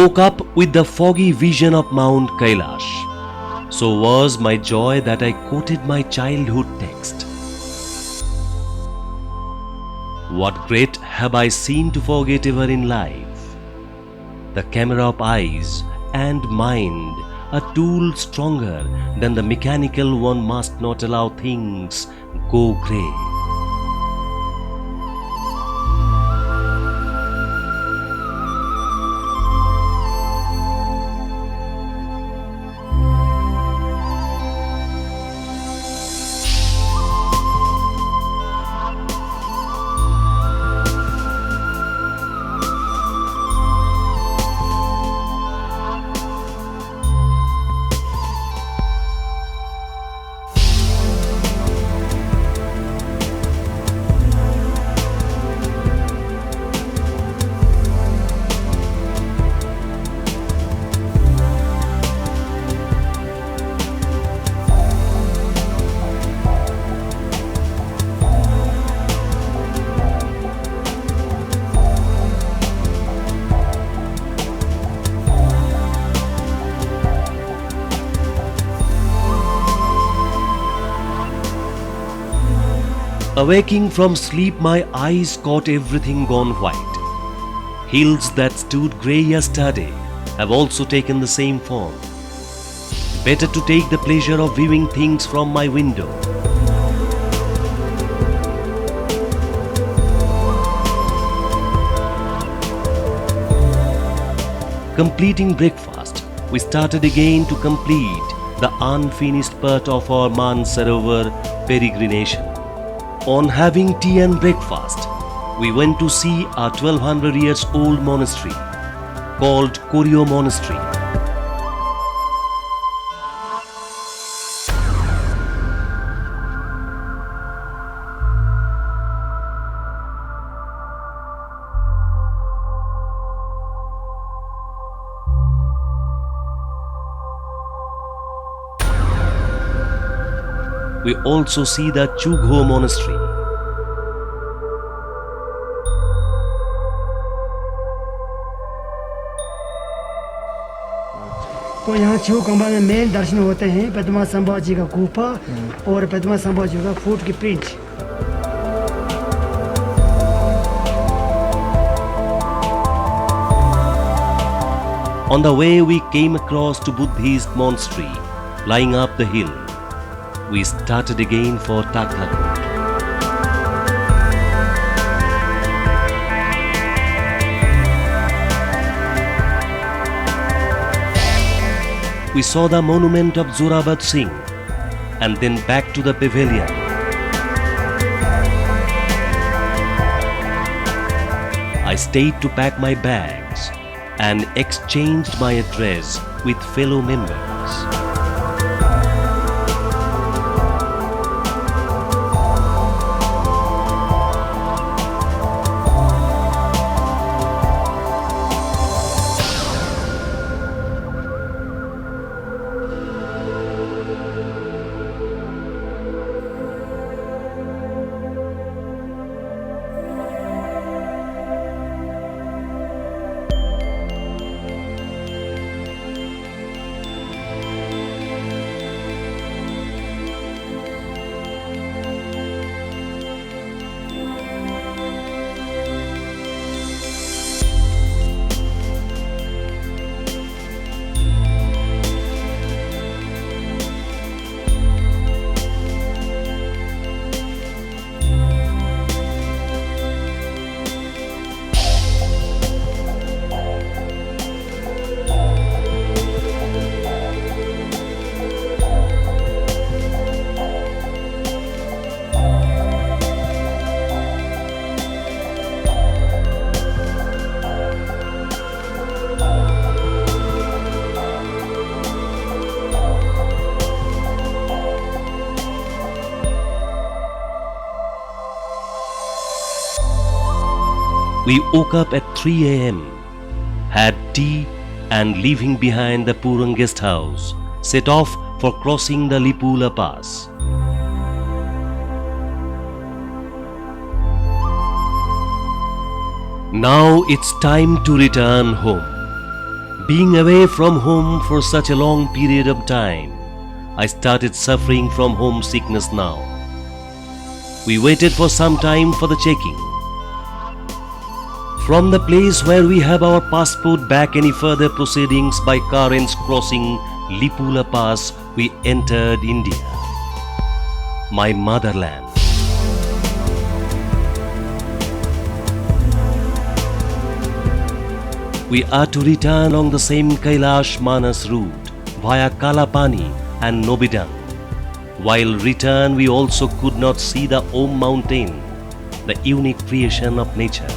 woke up with the foggy vision of Mount Kailash. So was my joy that I quoted my childhood text. What great have I seen to forget ever in life? The camera of eyes and mind, a tool stronger than the mechanical one, must not allow things go grey. Awaking from sleep, my eyes caught everything gone white. Hills that stood grey yesterday have also taken the same form. Better to take the pleasure of viewing things from my window. Completing breakfast, we started again to complete the unfinished part of our Mansarovar peregrination. On having tea and breakfast, we went to see a 1200 years old monastery called Koryo Monastery. We also see the Chugho Monastery. तो यहाँ चूकंबा में main दर्शन होते हैं पद्मा संभव जी का गुफा और पद्मा संभव जी का फूट की print. On the way, we came across to Buddhist monastery lying up the hill. We started again for Taklakot. We saw the monument of Zorabat Singh and then back to the pavilion. I stayed to pack my bags and exchanged my address with fellow members. We woke up at 3 a.m., had tea and leaving behind the Purang guest house, set off for crossing the Lipula Pass. Now it's time to return home. Being away from home for such a long period of time, I started suffering from homesickness now. We waited for some time for the checking. From the place where we have our passport back any further proceedings by Karens crossing Lipula Pass, we entered India, my motherland. We are to return along the same Kailash Manas route via Kalapani and Nobidang. While return, we also could not see the Om mountain, the unique creation of nature.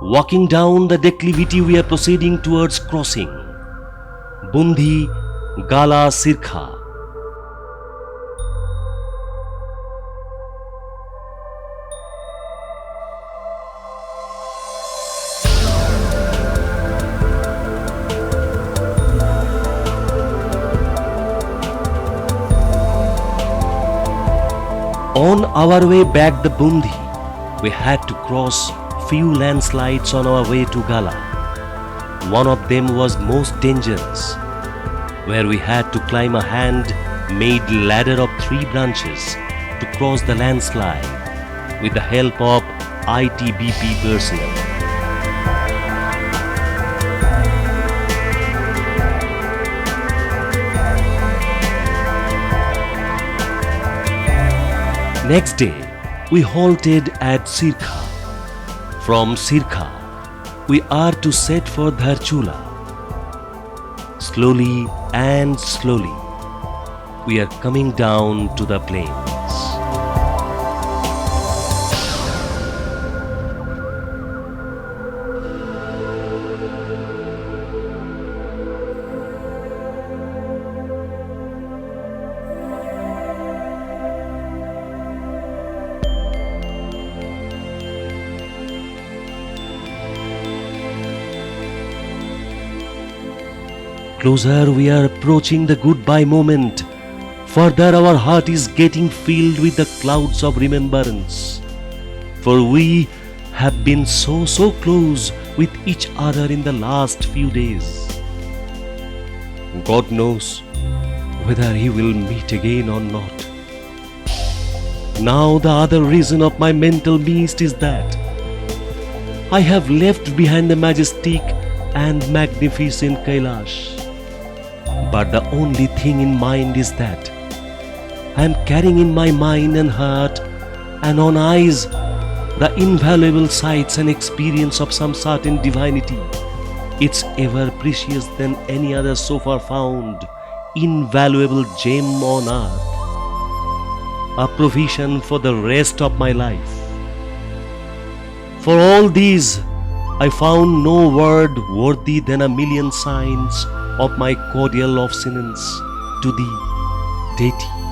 Walking down the declivity, we are proceeding towards crossing Bundi Gala Sirkha. On our way back the Bundi, we had to cross few landslides on our way to Gala. One of them was most dangerous, where we had to climb a hand-made ladder of 3 branches to cross the landslide with the help of ITBP personnel. Next day, we halted at Sirkha. From Sirkha, we are to set for Dharchula. Slowly and slowly, we are coming down to the plains. Closer we are approaching the goodbye moment. Further our heart is getting filled with the clouds of remembrance. For we have been so close with each other in the last few days. God knows whether he will meet again or not. Now the other reason of my mental mist is that I have left behind the majestic and magnificent Kailash. But the only thing in mind is that I am carrying in my mind and heart and on eyes the invaluable sights and experience of some certain divinity. It's ever precious than any other so far found, invaluable gem on earth, a provision for the rest of my life. For all these, I found no word worthy than a million signs of my cordial obeisances to thee, deity.